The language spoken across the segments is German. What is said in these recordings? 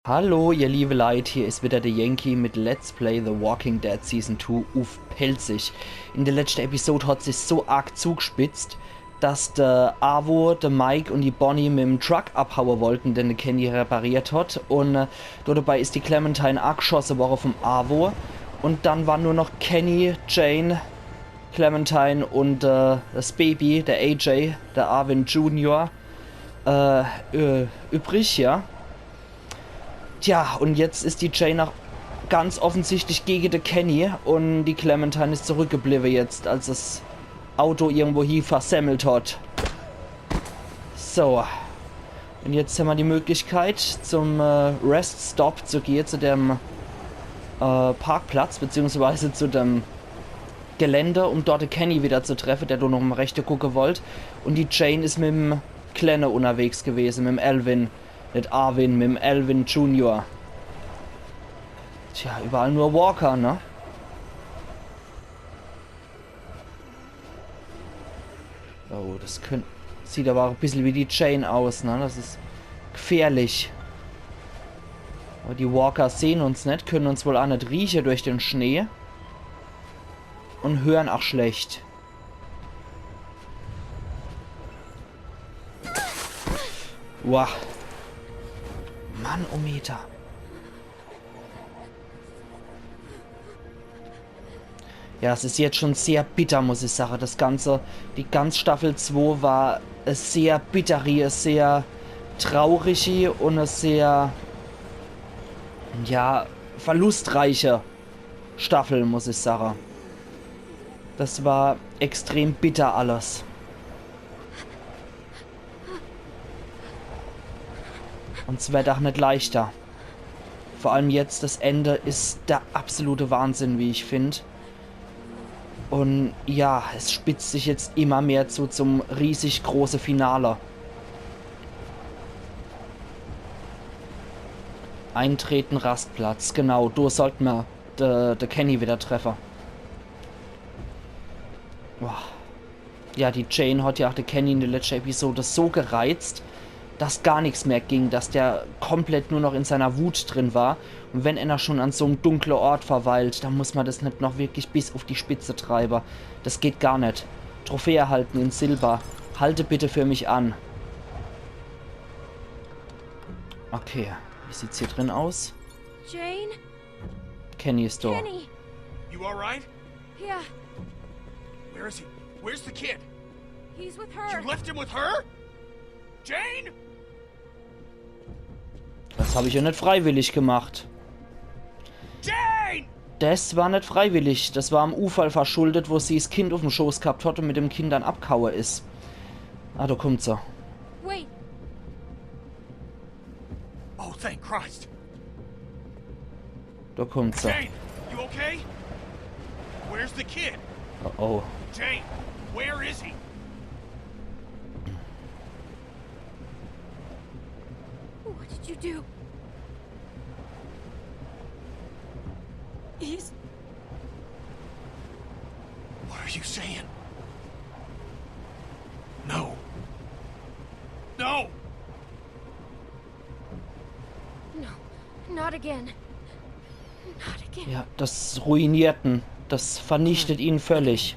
Hallo, ihr liebe Leute, hier ist wieder der Yankee mit Let's Play The Walking Dead Season 2 auf Pelzig. In der letzten Episode hat sich so arg zugespitzt, dass der Avo, der Mike und die Bonnie mit dem Truck abhauen wollten, den der Kenny repariert hat. Und dort dabei ist die Clementine auch geschossen worden vom Avo. Und dann waren nur noch Kenny, Jane, Clementine und das Baby, der AJ, der Arvin Jr. Übrig, ja. Tja, und jetzt ist die Jane auch ganz offensichtlich gegen den Kenny und die Clementine ist zurückgeblieben jetzt, als das Auto irgendwo hier versemmelt hat. So. Und jetzt haben wir die Möglichkeit, zum Rest Stop zu gehen, zu dem Parkplatz, beziehungsweise zu dem Gelände, um dort den Kenny wieder zu treffen, der du noch mal rechte gucken wollt. Und die Jane ist mit dem Kleine unterwegs gewesen, mit dem Alvin. Nicht Arvin, mit dem Alvin Jr. Tja, überall nur Walker, ne? Oh, das sieht aber auch ein bisschen wie die Jane aus, ne? Das ist gefährlich. Aber die Walker sehen uns nicht, können uns wohl auch nicht riechen durch den Schnee. Und hören auch schlecht. Wow. Manometer. Ja, es ist jetzt schon sehr bitter, muss ich sagen. Das Ganze, die ganze Staffel 2 war eine sehr bittere, eine sehr traurige und eine sehr, ja, verlustreiche Staffel, muss ich sagen. Das war extrem bitter alles. Und es wird auch nicht leichter. Vor allem jetzt, das Ende ist der absolute Wahnsinn, wie ich finde. Und ja, es spitzt sich jetzt immer mehr zum riesig großen Finale. Eintreten, Rastplatz. Genau, da sollten wir der Kenny wieder treffen. Boah. Ja, die Jane hat ja auch den Kenny in der letzten Episode so gereizt, dass gar nichts mehr ging, dass der komplett nur noch in seiner Wut drin war. Und wenn einer schon an so einem dunklen Ort verweilt, dann muss man das nicht noch wirklich bis auf die Spitze treiben. Das geht gar nicht. Trophäe erhalten in Silber. Halte bitte für mich an. Okay, wie sieht's hier drin aus? Jane? Kenny ist da. Kenny! You alright? Yeah, Where is he? Where's the kid? he's with her. You left him with her? Jane? Das habe ich ja nicht freiwillig gemacht. Jane! Das war nicht freiwillig. Das war am Unfall verschuldet, wo sie das Kind auf dem Schoß gehabt hat und mit dem Kind dann abgehauen ist. Ah, da kommt sie. Wait, Oh, thank Christ. Da kommt sie. Jane, you okay? Where's the kid? Oh, oh. Jane, where is he? what did you do? He's... What are you saying? No. No! No, not again. Not again. Ja, das ruiniert ihn. Das vernichtet ihn völlig.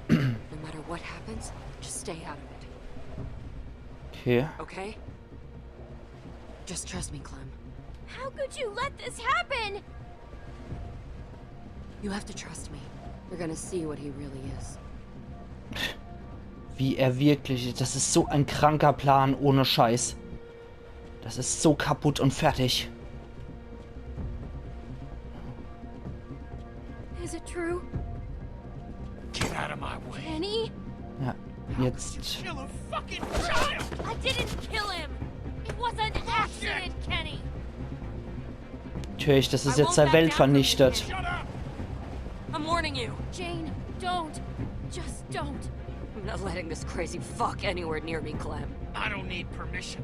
No matter what happens, just stay out of it, Okay. okay? Just trust me, Clem. How could you let this happen? You have to trust me. You're gonna see what he really is. Wie er wirklich ist. Das ist so ein kranker Plan, ohne Scheiß. Das ist so kaputt und fertig. Is it true? Get out of my way. Kenny? Ja, jetzt. Kill a fucking child! I didn't kill him! It was an accident, Kenny! Natürlich, das ist jetzt seine Welt vernichtet. Shut up! I'm warning you. Jane, don't. Just don't. I'm not letting this crazy fuck anywhere near me, Clem. I don't need permission.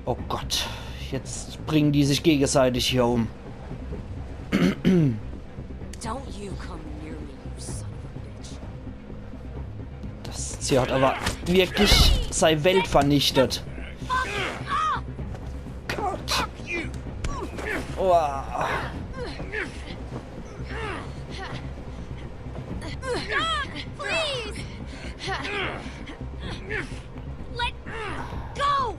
Oh Gott. Jetzt bringen die sich gegenseitig hier um. Don't you come near me, you son of a bitch. Sie hat aber wirklich seine Welt vernichtet. Gott. You! Oh. Stop! Please! Let go!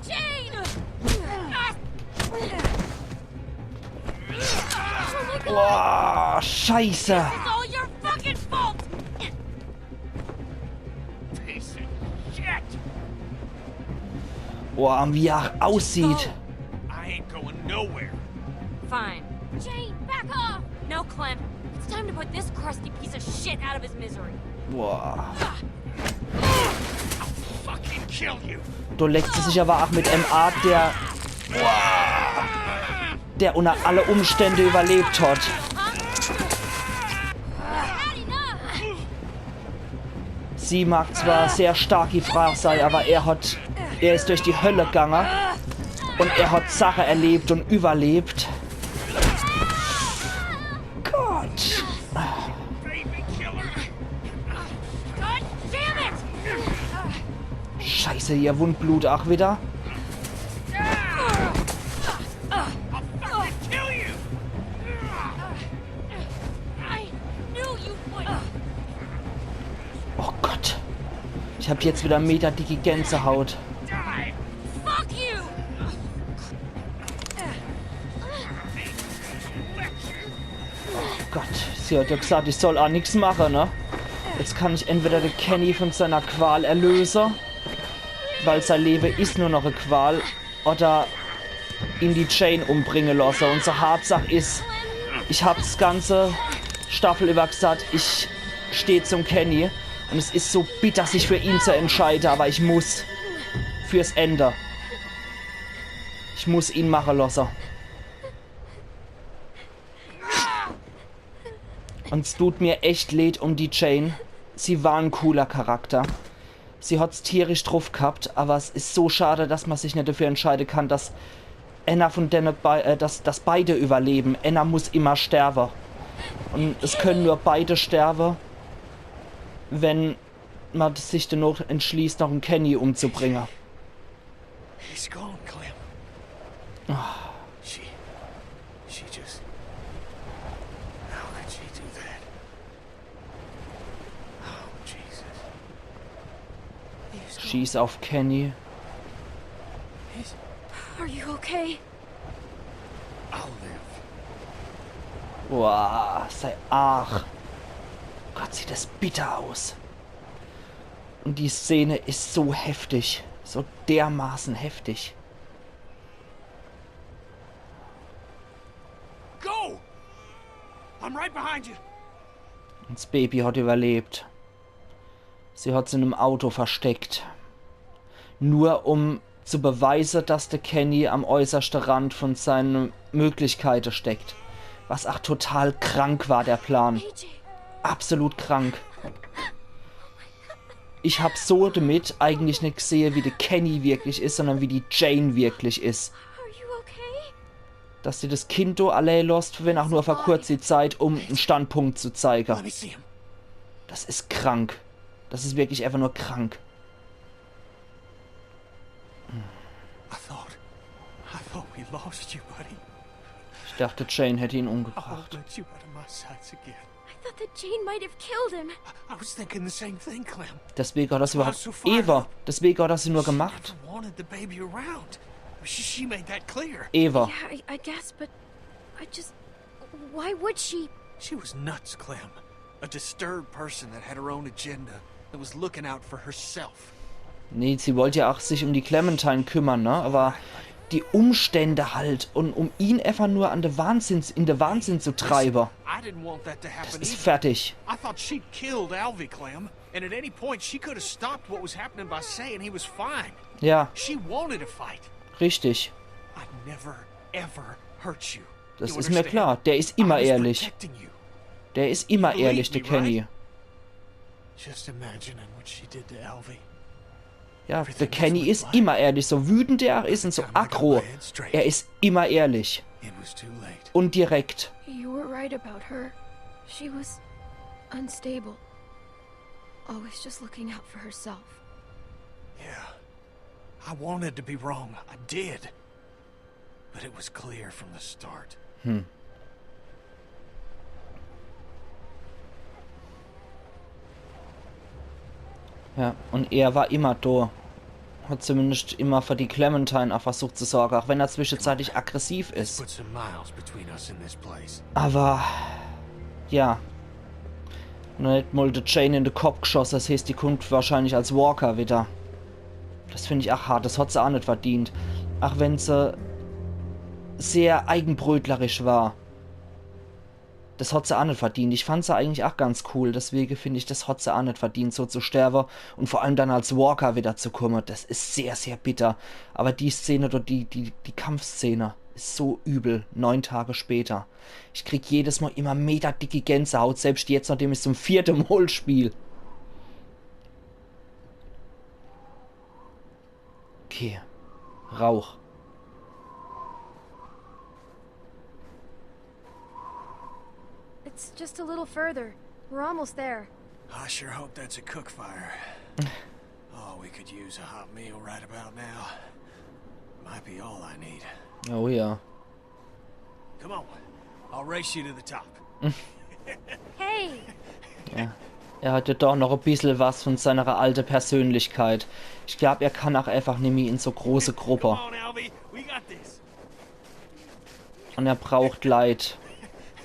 Jane! Oh, Scheiße. It's all your fucking fault! Piece of shit! Oh, wie er aussieht. I ain't going nowhere. Fine. Jane, back off! No, Clem. It's time to put this crusty piece of shit out of his misery. Boah. Fucking kill you! Du leckt sie sich aber auch mit MA, der unter alle Umstände überlebt hat. Had enough! Sie mag zwar sehr stark die Frage sein, aber er ist durch die Hölle gegangen und er hat Sachen erlebt und überlebt. Gott. Baby killer! God damn it! Scheiße, ihr Wundblut auch wieder. I'll fucking kill you! I knew you would! Oh Gott. Ich habe jetzt wieder meterdicke Gänsehaut. Die! Fuck you! Gott, sie hat ja gesagt, ich soll auch nichts machen, ne? Jetzt kann ich entweder den Kenny von seiner Qual erlösen, weil sein Leben ist nur noch eine Qual, oder ihn die Jane umbringen lassen. Unsere Hauptsache ist, ich habe das ganze Staffel über gesagt, ich stehe zum Kenny. Und es ist so bitter, sich für ihn zu entscheiden, aber ich muss. Fürs Ende. Ich muss ihn machen lassen. Und es tut mir echt leid um die Jane. Sie war ein cooler Charakter. Sie hat's tierisch drauf gehabt, aber es ist so schade, dass man sich nicht dafür entscheiden kann, dass Anna von denen dass beide überleben. Anna muss immer sterben. Und es können nur beide sterben, wenn man sich dann noch entschließt, noch einen Kenny umzubringen. He's gone, Clem. She just... How could she do that? Oh, Jesus. He's gone. Schieß auf Kenny. Are you okay? I'll live. Boah, sei ach. Gott, sieht das bitter aus. Und die Szene ist so heftig. So dermaßen heftig. Go! I'm right behind you. Und das Baby hat überlebt. Sie hat es in einem Auto versteckt. Nur um zu beweisen, dass der Kenny am äußersten Rand von seinen Möglichkeiten steckt. Was auch total krank war, der Plan. AJ, Absolut krank. Ich habe so damit eigentlich nicht gesehen, wie der Kenny wirklich ist, sondern wie die Jane wirklich ist. are you okay? Dass sie das Kind da allein lässt, wenn auch nur für kurze Zeit, um einen Standpunkt zu zeigen. Let me see him. Das ist krank. Das ist wirklich einfach nur krank. I thought we lost you, buddy. Ich dachte, Jane hätte ihn I'll umgebracht. let you out of my sights again. I thought that Jane might have killed him. I was thinking the same thing, Clem. Deswegen hat das überhaupt... Eva! Deswegen hat das sie nur gemacht. She never wanted the baby around. She made that clear. Eva. Yeah, I guess, but I just... Why would she? She was nuts, Clem. A disturbed person that had her own agenda, that was looking out for herself. Nee, sie wollte ja auch sich um die Clementine kümmern, ne? Aber die Umstände halt. Und um ihn einfach nur in den Wahnsinn zu treiben. I didn't want that to Das happen ist either. fertig. I thought she'd killed Alvy, Clem. And at any point, she could have stopped what was happening by saying he was fine. Ja, She wanted to fight. richtig. I'd never, ever hurt you. Das You ist mir understand? klar. Der ist immer I was ehrlich. protecting you. Der ist immer ehrlich, der Kenny. Just imagining what she did to Alvy. Ja, der Kenny ist immer ehrlich. So wütend er auch ist und so aggro. Er ist immer ehrlich. It was too late. Und direkt. You were right about her. She was unstable. Always just looking out for herself. Yeah. I wanted to be wrong. I did. But it was clear from the start. Ja, und er war immer da. Hat zumindest immer für die Clementine auch versucht zu sorgen, auch wenn er zwischenzeitlich aggressiv ist. Put some miles between us in this place. Aber, ja. Und er hat mal der Jane in den Kopf geschossen, das heißt, die kommt wahrscheinlich als Walker wieder. Das finde ich auch hart, das hat sie auch nicht verdient. Auch wenn sie sehr eigenbrötlerisch war. Das hat sie auch nicht verdient. Ich fand sie eigentlich auch ganz cool. Deswegen finde ich, das hat sie auch nicht verdient, so zu sterben. Und vor allem dann als Walker wieder zu kommen. Das ist sehr, sehr bitter. Aber die Szene oder die Kampfszene ist so übel. 9 Tage später. Ich krieg jedes Mal immer mega dicke Gänsehaut. Selbst jetzt, nachdem ich zum 4. Mal spiele. Okay. Rauch. It's just a little further. We're almost there. I sure hope that's a cook fire. Oh, we could use a hot meal right about now. Might be all I need. Oh ja. Come on. I'll race you to the top. Hey! Ja. Er hatte doch noch ein bisschen was von seiner alten Persönlichkeit. Ich glaube, er kann auch einfach nicht mehr in so große Gruppe. Come on, Alvy. We got this. Und er braucht Leid.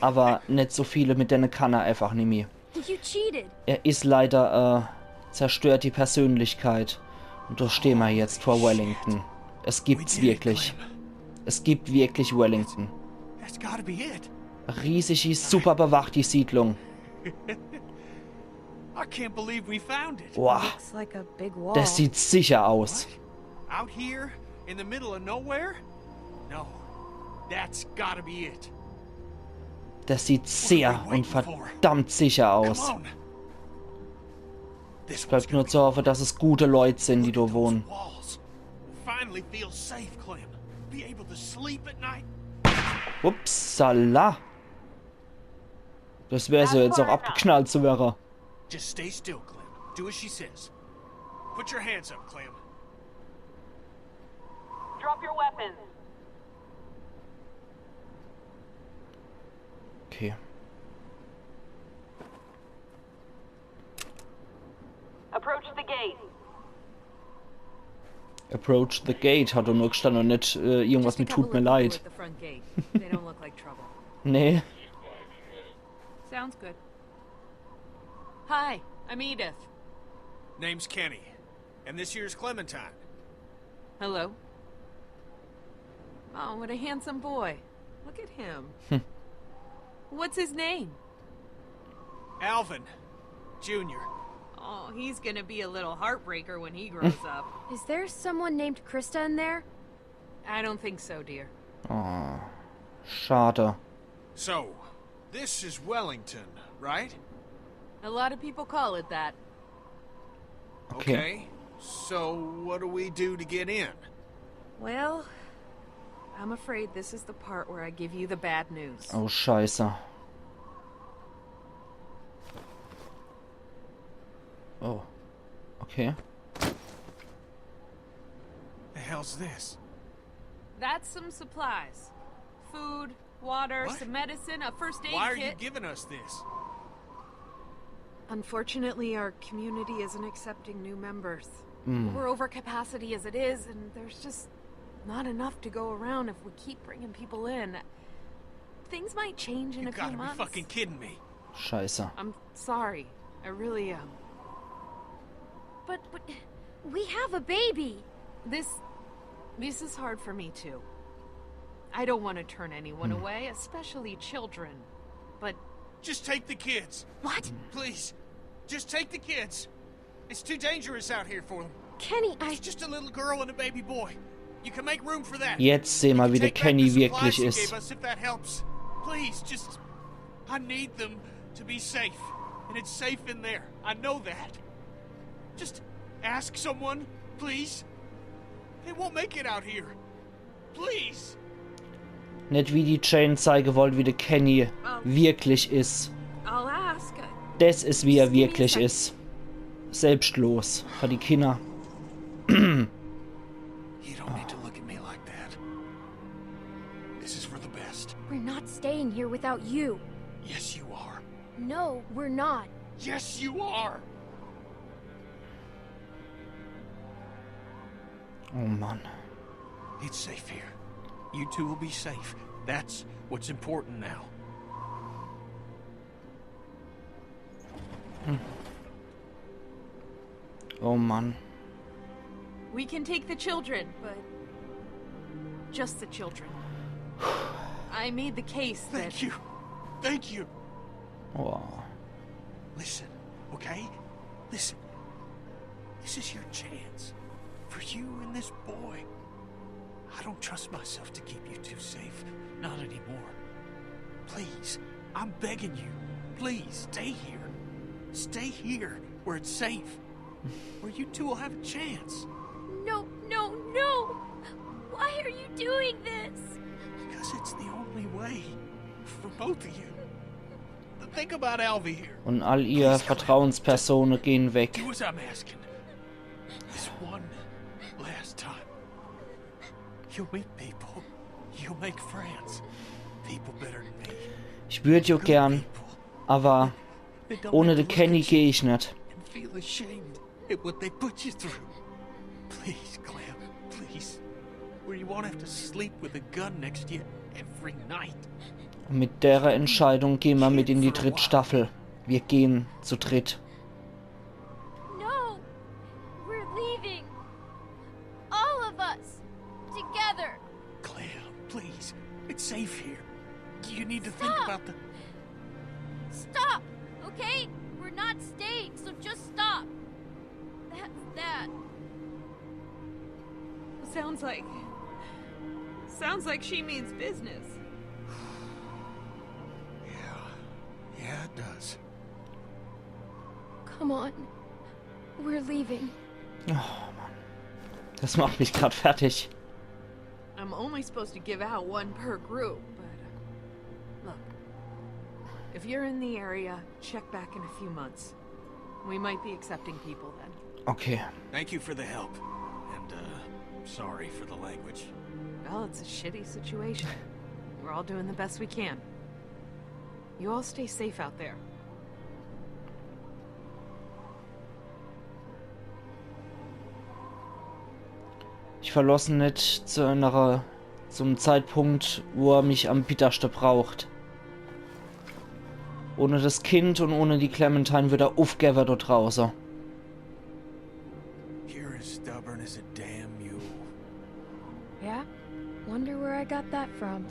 Aber nicht so viele, mit denen kann er einfach nicht mehr. You cheated! Er ist leider, zerstört die Persönlichkeit. Und da stehen wir jetzt vor Wellington. Es gibt's wirklich. Es gibt wirklich Wellington. That's gotta be it. Riesig, super bewacht, die Siedlung. I can't believe we found it. Boah, Looks like a big wall. das sieht sicher aus. Out here in the middle of nowhere? No. That's gotta be it. Das sieht sehr und verdammt sicher aus. Come on. This Es bleibt nur zu hoffen, dass es gute Leute sind, die da wohnen. walls. Finally feel safe, Clem. Be able to sleep at night. Upsala. Das wäre so jetzt auch abgeknallt zu wäre. Just stay still, Clem. Do as she says. Put your hands up, Clem. Drop your weapons. Okay. Approach the gate. Approach the gate hat er nur gestanden und nicht irgendwas mit tut mir leid. The front gate. They don't look like trouble. Nee. Sounds good. Hi, I'm Edith. Name's Kenny. And this here's Clementine. Hello. Oh, what a handsome boy. Look at him. What's his name? Alvin. Jr. Oh, he's gonna be a little heartbreaker when he grows up. Is there someone named Krista in there? I don't think so, dear. Oh, schade. So, this is Wellington, right? A lot of people call it that. Okay. So, what do we do to get in? Well, I'm afraid this is the part where I give you the bad news. Oh, scheiße. Oh. Okay. The hell's this? That's some supplies. Food, water, What? some medicine, a first aid Why are you kit. giving us this? Unfortunately, our community isn't accepting new members. We're over capacity as it is, and there's just not enough to go around if we keep bringing people in. Things might change in You a few gotta be months. fucking kidding me. Scheiße. I'm sorry. I really am. But we have a baby! This is hard for me too. I don't want to turn anyone away, especially children. But Just take the kids. What? Please. Just take the kids. It's too dangerous out here for them. Kenny, It's just a little girl and a baby boy. You can make room for that. Jetzt sehen wir, wie der Take back Kenny the wirklich supplies you ist. gave us if that helps. Please, just... I need them to be safe. And it's safe in there. I know that. Just ask someone, please. They won't make it out here. Please. Nicht wie die Jane zeigen wollte, wie der Kenny wirklich ist. I'll ask. Das ist, wie er wirklich ist. Selbstlos. Für die Kinder. don't need to look at me like that. This is for the best. We're not staying here without you. Yes, you are. No, we're not. Yes, you are. Oh Mann. It's safe here. You two will be safe. That's what's important now. Oh Mann. We can take the children, but just the children. I made the case that... Thank you. Thank you. Oh. Listen, okay? Listen. This is your chance. For you and this boy. I don't trust myself to keep you two safe. Not anymore. Please, I'm begging you. Please, stay here. Stay here, where it's safe. Where you two will have a chance. No, no, no! Why are you doing this? Because it's the only way. For both of you. Think about Alvy here. Und all ihre Vertrauenspersonen gehen weg. Do as I'm asking. This one last time. You'll meet people. You'll make friends. People better than me. Ich würde ja gern, aber ohne den Kenny gehe ich nicht. And feel ashamed at what they put you through. Please, Clem, please. Where you won't have to sleep with a gun next to you every night. Und mit der Entscheidung gehen wir mit in die dritte Staffel. Wir gehen zu dritt. No! We're leaving! All of us! Together! Clem, please. It's safe here. You need to think Stop. about the... Stop! Okay? We're not staying, so just stop! That's that. Sounds like she means business. Yeah, it does. Come on. We're leaving. Oh Mann. Das macht mich gerade fertig. I'm only supposed to give out one per group, but look. If you're in the area, check back in a few months. We might be accepting people then. Okay. Thank you for the help. And, sorry for the language. Well, it's a shitty situation. We're all doing the best we can. You all stay safe out there. Ich verlasse nicht zum Zeitpunkt, wo er mich am bittersten braucht. Ohne das Kind und ohne die Clementine wird er aufgeben dort draußen. You're as stubborn as a damn mule. Yeah? Wonder where I got that from.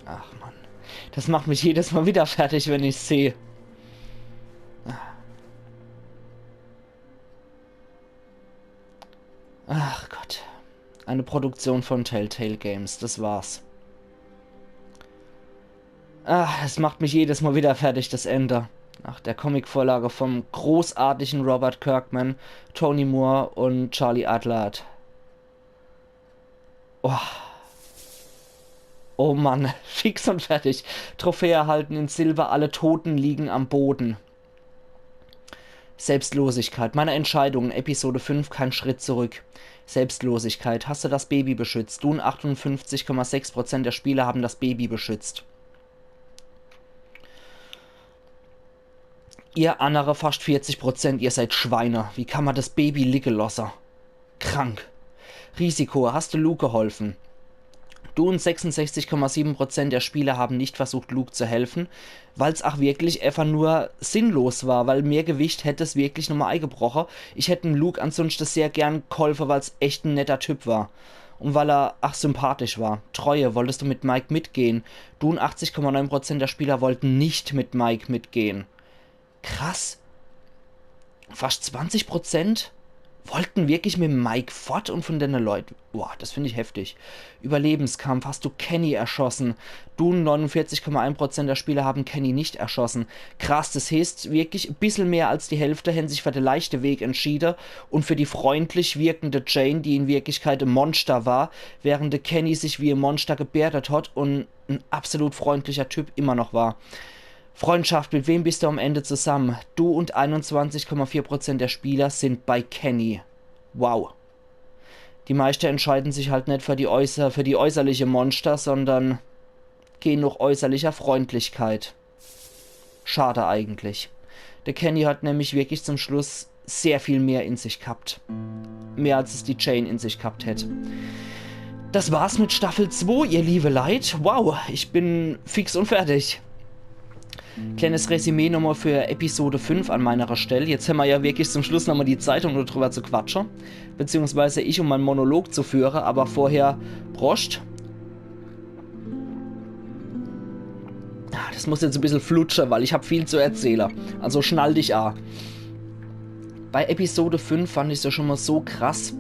Ach Mann. Das macht mich jedes Mal wieder fertig, wenn ich es sehe. Ach Gott. Eine Produktion von Telltale Games, das war's. Es macht mich jedes Mal wieder fertig, das Ende. Nach der Comicvorlage vom großartigen Robert Kirkman, Tony Moore und Charlie Adlard. Oh Mann, fix und fertig. Trophäe erhalten in Silber, alle Toten liegen am Boden. Selbstlosigkeit. Meine Entscheidung, Episode 5, kein Schritt zurück. Selbstlosigkeit. Hast du das Baby beschützt? Du und 58,6% der Spieler haben das Baby beschützt. Ihr andere fast 40%, ihr seid Schweine. Wie kann man das Baby liegen lassen? Krank. Risiko. Hast du Luke geholfen? Du und 66,7% der Spieler haben nicht versucht, Luke zu helfen, weil es auch wirklich einfach nur sinnlos war, weil mehr Gewicht hätte es wirklich nochmal eingebrochen. Ich hätte Luke ansonsten sehr gern geholfen, weil es echt ein netter Typ war. Und weil er sympathisch war. Treue, wolltest du mit Mike mitgehen? Du und 80,9% der Spieler wollten nicht mit Mike mitgehen. Krass. Fast 20% wollten wirklich mit Mike fort und von den Leuten. Boah, das finde ich heftig. Überlebenskampf, hast du Kenny erschossen. Du, 49,1% der Spieler haben Kenny nicht erschossen. Krass, das heißt wirklich ein bisschen mehr als die Hälfte haben sich für den leichten Weg entschieden und für die freundlich wirkende Jane, die in Wirklichkeit ein Monster war, während der Kenny sich wie ein Monster gebärdet hat und ein absolut freundlicher Typ immer noch war. Freundschaft, mit wem bist du am Ende zusammen? Du und 21,4% der Spieler sind bei Kenny. Wow. Die meisten entscheiden sich halt nicht für die äußerliche Monster, sondern gehen nach äußerlicher Freundlichkeit. Schade eigentlich. Der Kenny hat nämlich wirklich zum Schluss sehr viel mehr in sich gehabt. Mehr als es die Jane in sich gehabt hätte. Das war's mit Staffel 2, ihr liebe Leid. Wow, ich bin fix und fertig. Kleines Resümee nochmal für Episode 5 an meiner Stelle. Jetzt haben wir ja wirklich zum Schluss nochmal die Zeit, um darüber zu quatschen. Beziehungsweise ich, um meinen Monolog zu führen. Aber vorher Prost. Das muss jetzt ein bisschen flutschen, weil ich habe viel zu erzählen. Also schnall dich an. Bei Episode 5 fand ich es ja schon mal so krass.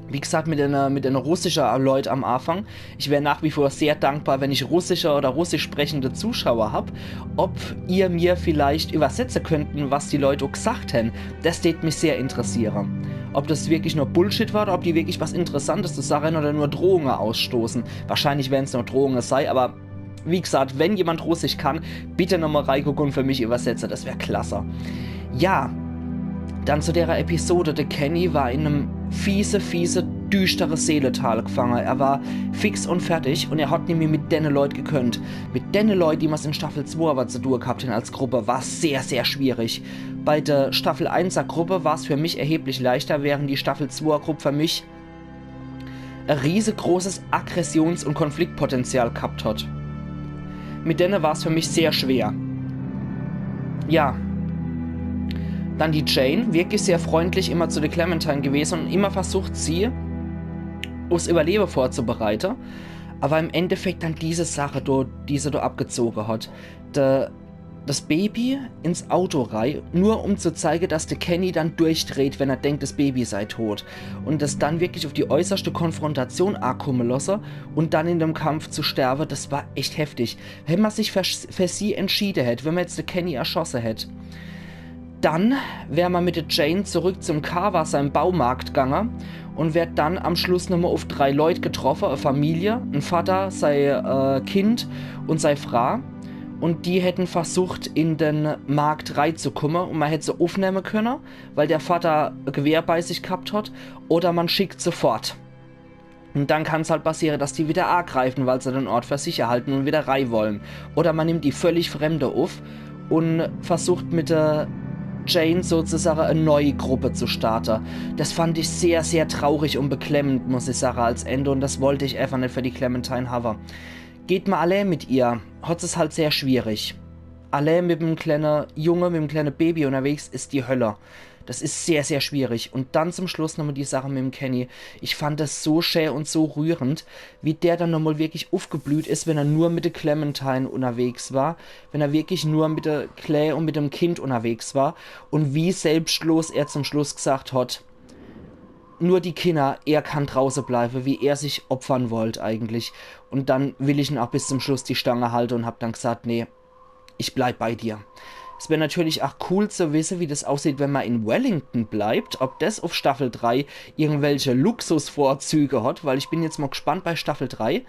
Wie gesagt, mit einer russischen Leute am Anfang. Ich wäre nach wie vor sehr dankbar, wenn ich russische oder russisch sprechende Zuschauer habe, ob ihr mir vielleicht übersetzen könnten, was die Leute auch gesagt haben. Das würde mich sehr interessieren. Ob das wirklich nur Bullshit war oder ob die wirklich was Interessantes zu sagen oder nur Drohungen ausstoßen. Wahrscheinlich werden es nur Drohungen sein, aber wie gesagt, wenn jemand Russisch kann, bitte nochmal reingucken und für mich übersetzen. Das wäre klasse. Ja, dann zu der Episode. Der Kenny war in einem fiese, düstere Seeletal gefangen. Er war fix und fertig und er hat nämlich mit den Leuten gekönnt. Mit den Leuten, die wir in Staffel 2 aber zu tun gehabt haben als Gruppe, war es sehr, sehr schwierig. Bei der Staffel 1er Gruppe war es für mich erheblich leichter, während die Staffel 2er Gruppe für mich ein riesengroßes Aggressions- und Konfliktpotenzial gehabt hat. Mit denen war es für mich sehr schwer. Ja. Dann die Jane, wirklich sehr freundlich immer zu der Clementine gewesen und immer versucht, sie aufs Überleben vorzubereiten. Aber im Endeffekt dann diese Sache, die sie da abgezogen hat. Das Baby ins Auto rein, nur um zu zeigen, dass der Kenny dann durchdreht, wenn er denkt, das Baby sei tot. Und das dann wirklich auf die äußerste Konfrontation ankommen lassen und dann in dem Kampf zu sterben, das war echt heftig. Wenn man sich für sie entschieden hätte, wenn man jetzt den Kenny erschossen hätte. Dann wäre man mit der Jane zurück zum Kawa, seinem Baumarkt gegangen und wäre dann am Schluss nochmal auf 3 Leute getroffen, eine Familie, ein Vater, sein Kind und seine Frau. Und die hätten versucht, in den Markt reinzukommen und man hätte sie aufnehmen können, weil der Vater ein Gewehr bei sich gehabt hat, oder man schickt sofort. Und dann kann es halt passieren, dass die wieder angreifen, weil sie den Ort für sich erhalten und wieder rein wollen. Oder man nimmt die völlig Fremde auf und versucht mit der Jane sozusagen eine neue Gruppe zu starten. Das fand ich sehr, sehr traurig und beklemmend, muss ich sagen, als Ende, und das wollte ich einfach nicht für die Clementine haben. Geht mal allein mit ihr, hat es halt sehr schwierig. Allein mit einem kleinen Junge, mit einem kleinen Baby unterwegs ist die Hölle. Das ist sehr, sehr schwierig. Und dann zum Schluss nochmal die Sache mit dem Kenny. Ich fand das so schön und so rührend, wie der dann nochmal wirklich aufgeblüht ist, wenn er nur mit der Clementine unterwegs war. Wenn er wirklich nur mit der Clay und mit dem Kind unterwegs war. Und wie selbstlos er zum Schluss gesagt hat, nur die Kinder, er kann draußen bleiben, wie er sich opfern wollte eigentlich. Und dann will ich ihn auch bis zum Schluss die Stange halten und hab dann gesagt, nee, ich bleib bei dir. Es wäre natürlich auch cool zu wissen, wie das aussieht, wenn man in Wellington bleibt, ob das auf Staffel 3 irgendwelche Luxusvorzüge hat, weil ich bin jetzt mal gespannt bei Staffel 3.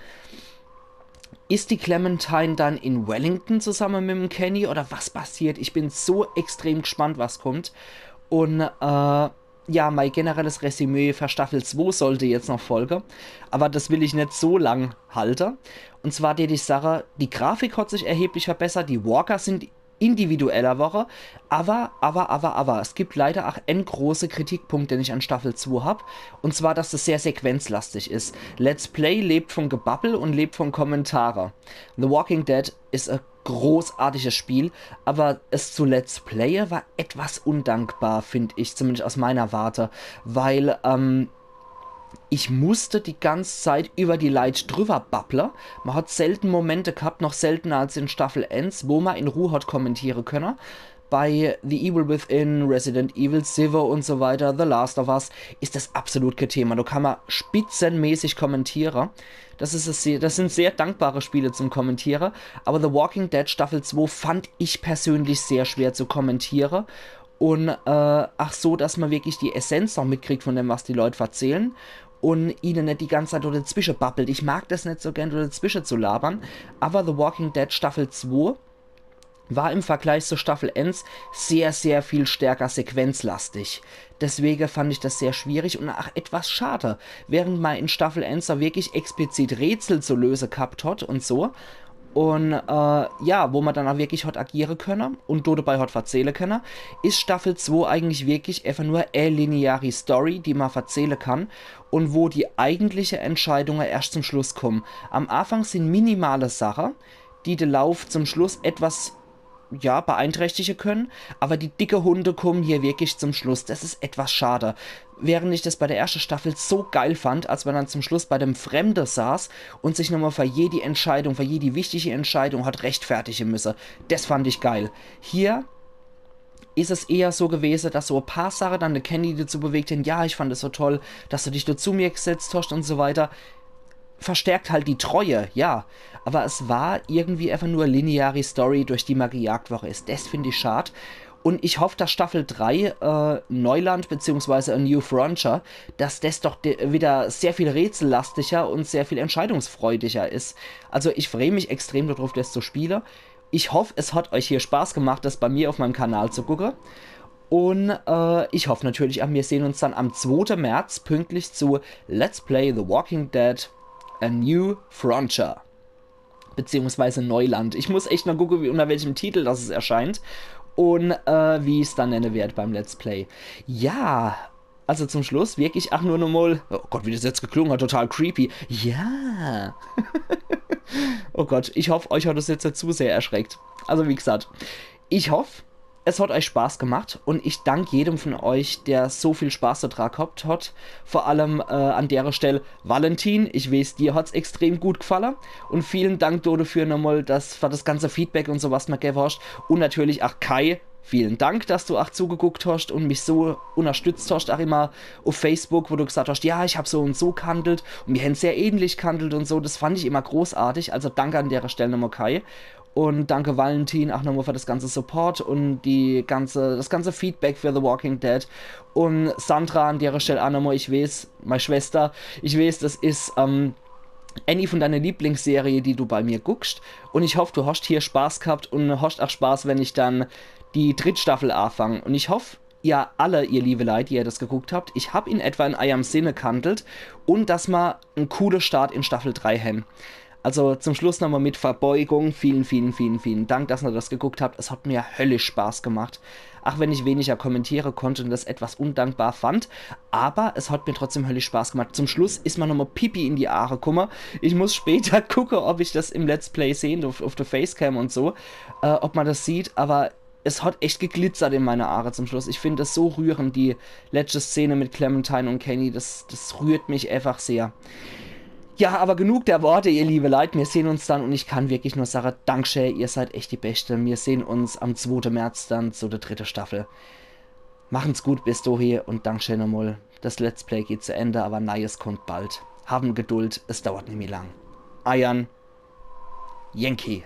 Ist die Clementine dann in Wellington zusammen mit dem Kenny oder was passiert? Ich bin so extrem gespannt, was kommt. Und ja, mein generelles Resümee für Staffel 2 sollte jetzt noch folgen, aber das will ich nicht so lang halten. Und zwar die Sache, die Grafik hat sich erheblich verbessert, die Walker sind individueller Woche, aber es gibt leider auch große Kritikpunkte, den ich an Staffel 2 habe, und zwar, dass das sehr sequenzlastig ist. Let's Play lebt von Gebabbel und lebt von Kommentare. The Walking Dead ist ein großartiges Spiel, aber es zu Let's Player war etwas undankbar, finde ich, zumindest aus meiner Warte, weil ich musste die ganze Zeit über die Leute drüber babbeln. Man hat selten Momente gehabt, noch seltener als in Staffel 1, wo man in Ruhe hat kommentieren können. Bei The Evil Within, Resident Evil, Civ und so weiter, The Last of Us, ist das absolut kein Thema. Da kann man spitzenmäßig kommentieren. Das sind sehr dankbare Spiele zum Kommentieren. Aber The Walking Dead Staffel 2 fand ich persönlich sehr schwer zu kommentieren. Und so, dass man wirklich die Essenz noch mitkriegt von dem, was die Leute erzählen. und ihnen nicht die ganze Zeit dazwischen babbelt. Ich mag das nicht so gern, dazwischen zu labern, aber The Walking Dead Staffel 2 war im Vergleich zur Staffel 1 sehr, sehr viel stärker sequenzlastig. Deswegen fand ich das sehr schwierig und auch etwas schade. Während man in Staffel 1 da wirklich explizit Rätsel zu lösen gehabt hat und so. Und ja, wo man dann auch wirklich hat agieren können und dabei hat erzählen können, ist Staffel 2 eigentlich wirklich einfach nur eine lineare Story, die man erzählen kann und wo die eigentliche Entscheidungen erst zum Schluss kommen. Am Anfang sind minimale Sachen, die den Lauf zum Schluss etwas ja, beeinträchtigen können, aber die dicke Hunde kommen hier wirklich zum Schluss. Das ist etwas schade. Während ich das bei der ersten Staffel so geil fand, als man dann zum Schluss bei dem Fremde saß und sich nochmal für jede Entscheidung, für jede wichtige Entscheidung hat rechtfertigen müssen. Das fand ich geil. Hier ist es eher so gewesen, dass so ein paar Sachen dann eine Kenny dazu bewegt haben, ja, ich fand es so toll, dass du dich dazu mir gesetzt hast und so weiter. Verstärkt halt die Treue, ja. Aber es war irgendwie einfach nur eine lineare Story, durch die man gejagt worden ist. Das finde ich schade. Und ich hoffe, dass Staffel 3 Neuland bzw. A New Frontier, dass das doch wieder sehr viel rätsellastiger und sehr viel entscheidungsfreudiger ist. Also ich freue mich extrem darauf, das zu spielen. Ich hoffe, es hat euch hier Spaß gemacht, das bei mir auf meinem Kanal zu gucken. Und ich hoffe natürlich, wir sehen uns dann am 2. März pünktlich zu Let's Play The Walking Dead A New Frontier. Beziehungsweise Neuland. Ich muss echt noch gucken, unter welchem Titel das erscheint. Und wie ich es dann nennen werde beim Let's Play. Ja, also zum Schluss wirklich, ach nur nochmal, oh Gott, wie das jetzt geklungen hat, total creepy. Ja. Oh Gott, ich hoffe, euch hat das jetzt nicht zu sehr erschreckt. Also wie gesagt, ich hoffe, es hat euch Spaß gemacht und ich danke jedem von euch, der so viel Spaß daran gehabt hat. Vor allem an der Stelle Valentin, ich weiß, dir hat es extrem gut gefallen und vielen Dank dafür nochmal, für das ganze Feedback und so, was mir gegeben hast. Und natürlich auch Kai, vielen Dank, dass du auch zugeguckt hast und mich so unterstützt hast, auch immer auf Facebook, wo du gesagt hast, ja, ich habe so und so gehandelt und wir haben sehr ähnlich gehandelt und so, das fand ich immer großartig, also danke an der Stelle nochmal Kai. Und danke Valentin auch nochmal für das ganze Support und das ganze Feedback für The Walking Dead. Und Sandra an der Stelle auch nochmal, ich weiß, meine Schwester, ich weiß, das ist eine von deiner Lieblingsserie, die du bei mir guckst. Und ich hoffe, du hast hier Spaß gehabt und hast auch Spaß, wenn ich dann die 3. Staffel anfange. Und ich hoffe, ihr alle, ihr liebe Leute, die ihr das geguckt habt, ich habe in etwa in eurem Sinne gehandelt und dass wir einen coolen Start in Staffel 3 haben. Also zum Schluss nochmal mit Verbeugung. Vielen, vielen, vielen, vielen Dank, dass ihr das geguckt habt. Es hat mir höllisch Spaß gemacht. Auch wenn ich weniger kommentieren konnte und das etwas undankbar fand. Aber es hat mir trotzdem höllisch Spaß gemacht. Zum Schluss ist mir nochmal Pipi in die Aare gekommen. Ich muss später gucken, ob ich das im Let's Play sehe, auf der Facecam und so. Ob man das sieht, aber es hat echt geglitzert in meiner Aare zum Schluss. Ich finde das so rührend, die letzte Szene mit Clementine und Kenny. Das rührt mich einfach sehr. Ja, aber genug der Worte, ihr liebe Leute. Wir sehen uns dann und ich kann wirklich nur sagen, Dankeschön, ihr seid echt die Beste. Wir sehen uns am 2. März dann zu der 3. Staffel. Machen's gut bis dahin und Dankeschön nochmal. Das Let's Play geht zu Ende, aber Neues kommt bald. Haben Geduld, es dauert nicht mehr lang. Eiern, Yankee.